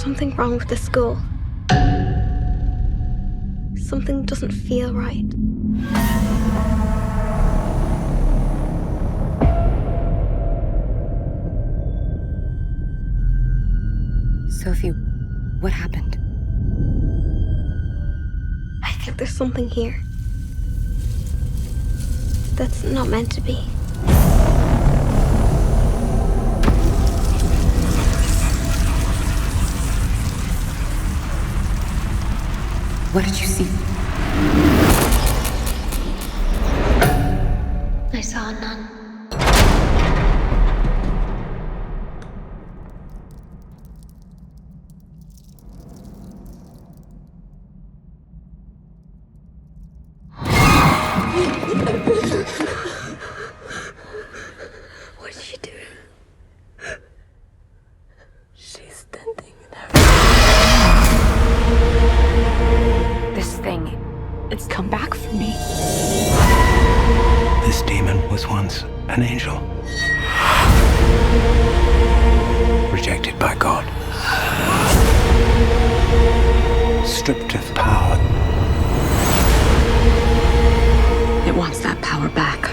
something wrong with the school. Something doesn't feel right. Sophie, what happened? I think there's something here that's not meant to be. What did you see? I saw a nun. What did she do? She's standing there. This thing, it's come back for me. This demon was once an angel. Rejected by God. Stripped of power. It wants that power back.